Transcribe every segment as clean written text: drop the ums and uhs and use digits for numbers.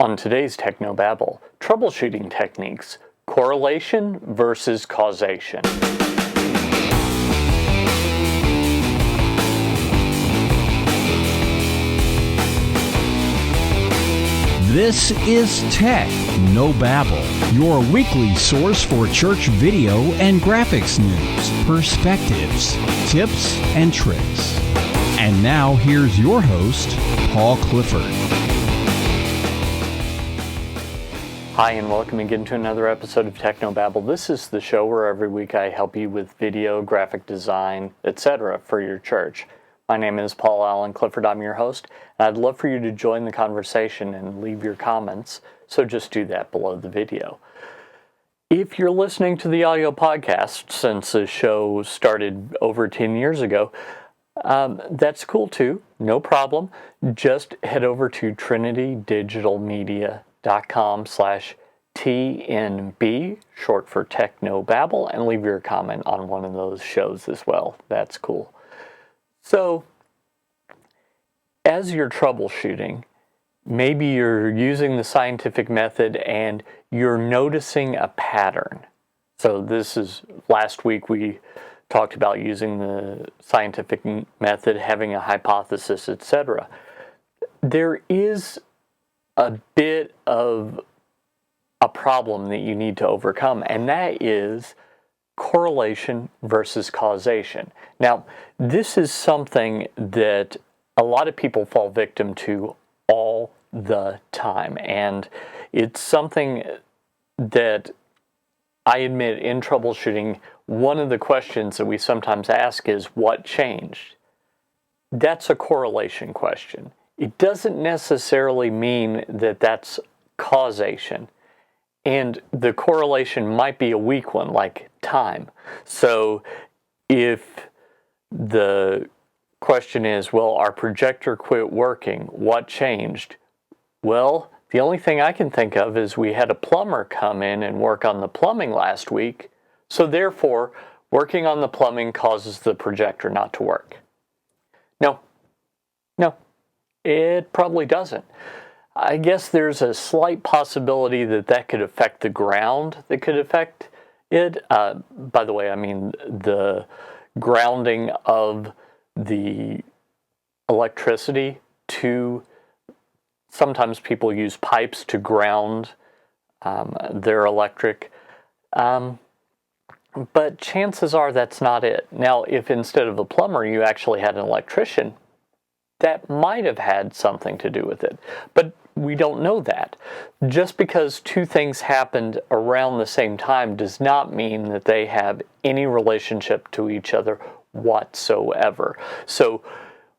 On today's Babel, troubleshooting techniques, correlation versus causation. This is Tech No Babel, your weekly source for church video and graphics news, perspectives, tips, and tricks. And now here's your host, Paul Clifford. Hi, and welcome again to another episode of Techno Babel. This is the show where every week I help you with video, graphic design, etc. for your church. My name is Paul Allen Clifford. I'm your host, and I'd love for you to join the conversation and leave your comments, so just do that below the video. If you're listening to the audio podcast, since the show started over 10 years ago, that's cool too, no problem. Just head over to trinitydigitalmedia.com/TNB, short for Techno Babel, and leave your comment on one of those shows as well. That's cool. So, as you're troubleshooting, maybe you're using the scientific method and you're noticing a pattern. So this is, last week we talked about using the scientific method, having a hypothesis, etc. There is a bit of a problem that you need to overcome, and that is correlation versus causation. Now, this is something that a lot of people fall victim to all the time, and it's something that I admit in troubleshooting, one of the questions that we sometimes ask is, what changed? That's a correlation question. It doesn't necessarily mean that that's causation. And the correlation might be a weak one, like time. So if the question is, well, our projector quit working, what changed? Well, the only thing I can think of is we had a plumber come in and work on the plumbing last week, so therefore, working on the plumbing causes the projector not to work. No, it probably doesn't. I guess there's a slight possibility that that could affect the ground, that could affect it. By the way, I mean the grounding of the electricity to, sometimes people use pipes to ground their electric. But chances are that's not it. Now, if instead of a plumber you actually had an electrician, that might have had something to do with it. But we don't know that. Just because two things happened around the same time does not mean that they have any relationship to each other whatsoever. So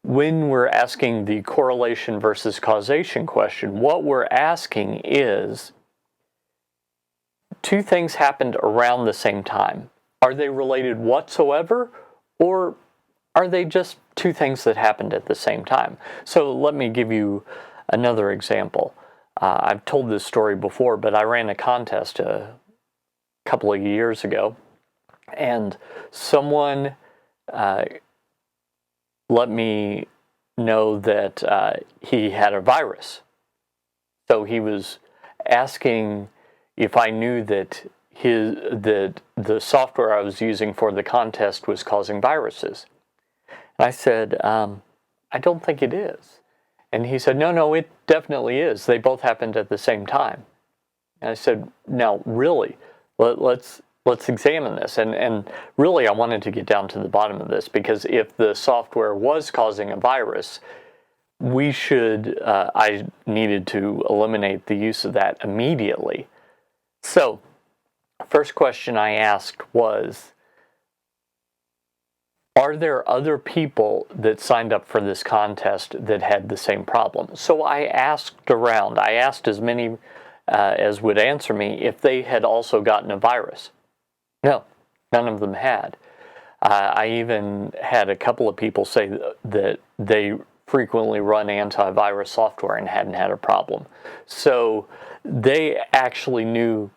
when we're asking the correlation versus causation question, what we're asking is, two things happened around the same time. Are they related whatsoever, or are they just two things that happened at the same time? So let me give you another example. I've told this story before, but I ran a contest a couple of years ago, and someone let me know that he had a virus. So he was asking if I knew that the software I was using for the contest was causing viruses. And I said, I don't think it is. And he said, no, it definitely is. They both happened at the same time. And I said, now, really, let's examine this. And really, I wanted to get down to the bottom of this, because if the software was causing a virus, I needed to eliminate the use of that immediately. So, first question I asked was, are there other people that signed up for this contest that had the same problem? So I asked around. I asked as many as would answer me if they had also gotten a virus. No, none of them had. I even had a couple of people say that they frequently run antivirus software and hadn't had a problem. So they actually knew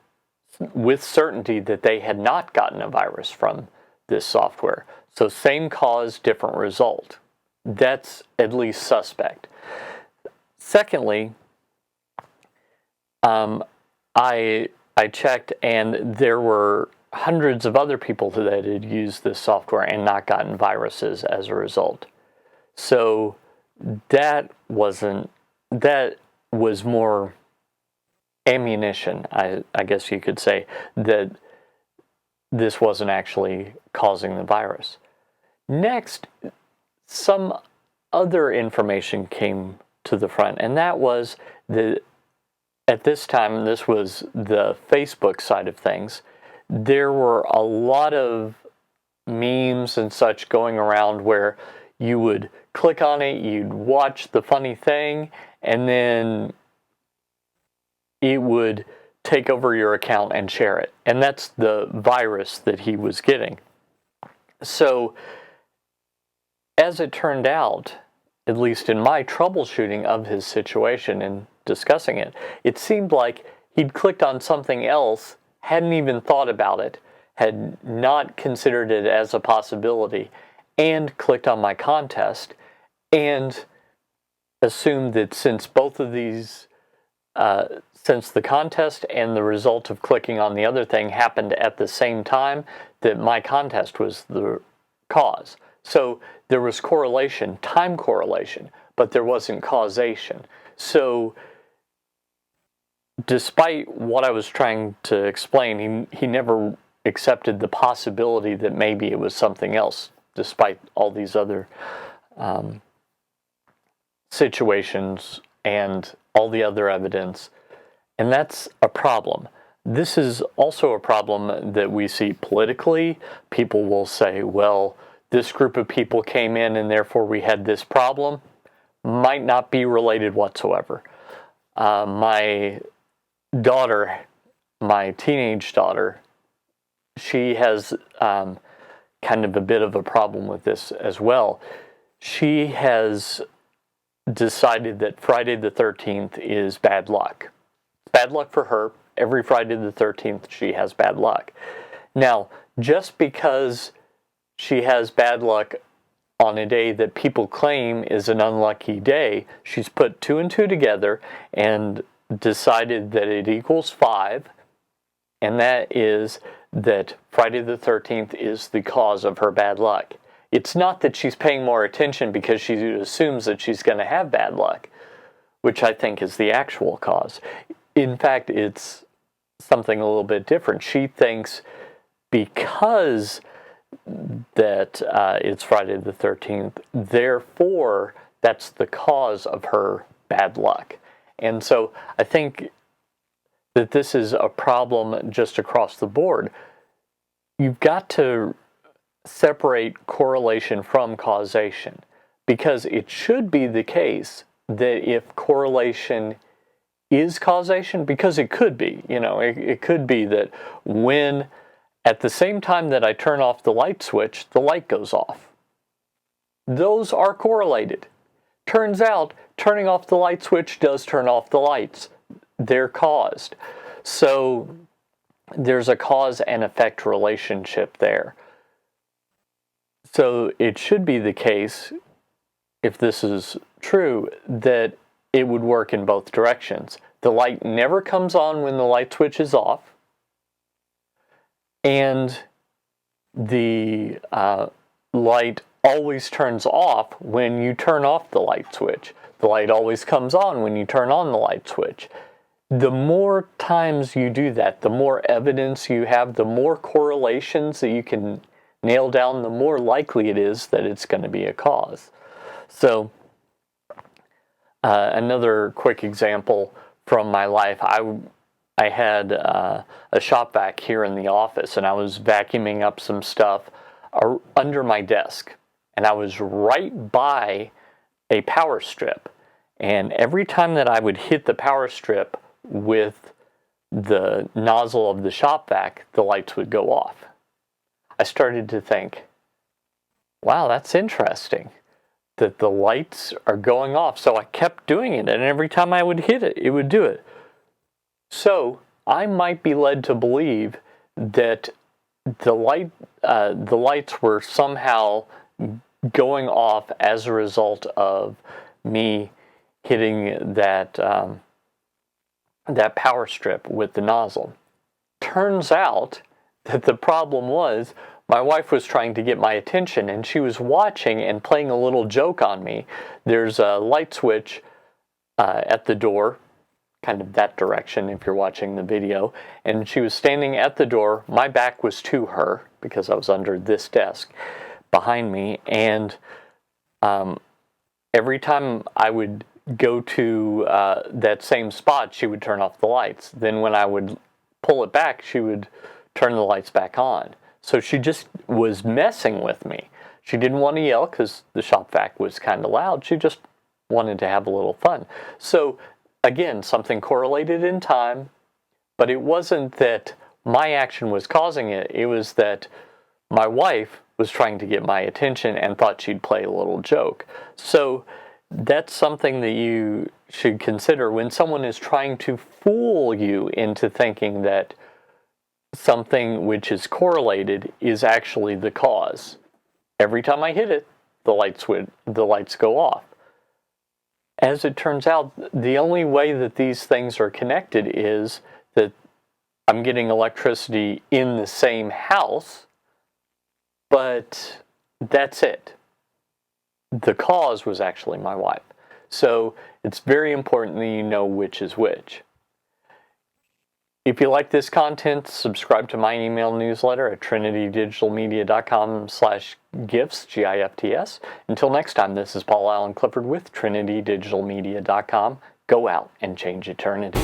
with certainty that they had not gotten a virus from this software. So same cause, different result. That's at least suspect. Secondly, I checked, and there were hundreds of other people that had used this software and not gotten viruses as a result. So that was more ammunition, I guess you could say, that this wasn't actually causing the virus. Next, some other information came to the front, and that was that at this time, this was the Facebook side of things, there were a lot of memes and such going around where you would click on it, you'd watch the funny thing, and then it would take over your account and share it. And that's the virus that he was getting. So, as it turned out, at least in my troubleshooting of his situation and discussing it, it seemed like he'd clicked on something else, hadn't even thought about it, had not considered it as a possibility, and clicked on my contest, and assumed that since both of these, since the contest and the result of clicking on the other thing happened at the same time, that my contest was the cause. So there was correlation, time correlation, but there wasn't causation. So despite what I was trying to explain, he never accepted the possibility that maybe it was something else, despite all these other situations and all the other evidence. And that's a problem. This is also a problem that we see politically. People will say, well, this group of people came in and therefore we had this problem. Might not be related whatsoever. My daughter, my teenage daughter, she has kind of a bit of a problem with this as well. She has decided that Friday the 13th is bad luck. Bad luck for her. Every Friday the 13th she has bad luck. Now, just because she has bad luck on a day that people claim is an unlucky day, she's put 2 and 2 together and decided that it equals 5, and that is that Friday the 13th is the cause of her bad luck. It's not that she's paying more attention because she assumes that she's going to have bad luck, which I think is the actual cause. In fact, it's something a little bit different. She thinks because that it's Friday the 13th, therefore that's the cause of her bad luck. And so I think that this is a problem just across the board. You've got to separate correlation from causation, because it should be the case that if correlation is causation, because it could be, it could be that when at the same time that I turn off the light switch, the light goes off. Those are correlated. Turns out, turning off the light switch does turn off the lights. They're caused. So there's a cause and effect relationship there. So it should be the case, if this is true, that it would work in both directions. The light never comes on when the light switch is off, and the light always turns off when you turn off the light switch. The light always comes on when you turn on the light switch. The more times you do that, the more evidence you have, the more correlations that you can nail down, the more likely it is that it's going to be a cause. So, another quick example from my life. I had a shop vac here in the office, and I was vacuuming up some stuff under my desk, and I was right by a power strip, and every time that I would hit the power strip with the nozzle of the shop vac, the lights would go off. I started to think, wow, that's interesting that the lights are going off. So I kept doing it, and every time I would hit it, it would do it. So I might be led to believe that the lights were somehow going off as a result of me hitting that that power strip with the nozzle. Turns out that the problem was my wife was trying to get my attention, and she was watching and playing a little joke on me. There's a light switch at the door, kind of that direction if you're watching the video, and she was standing at the door. My back was to her because I was under this desk behind me, and every time I would go to that same spot, she would turn off the lights. Then when I would pull it back, she would turn the lights back on. So she just was messing with me. She didn't want to yell because the shop vac was kind of loud. She just wanted to have a little fun. So again, something correlated in time, but it wasn't that my action was causing it. It was that my wife was trying to get my attention and thought she'd play a little joke. So that's something that you should consider when someone is trying to fool you into thinking that something which is correlated is actually the cause. Every time I hit it, the lights go off. As it turns out, the only way that these things are connected is that I'm getting electricity in the same house, but that's it. The cause was actually my wife. So it's very important that you know which is which. If you like this content, subscribe to my email newsletter at trinitydigitalmedia.com/gifts, GIFTS. Until next time, this is Paul Allen Clifford with trinitydigitalmedia.com. Go out and change eternity.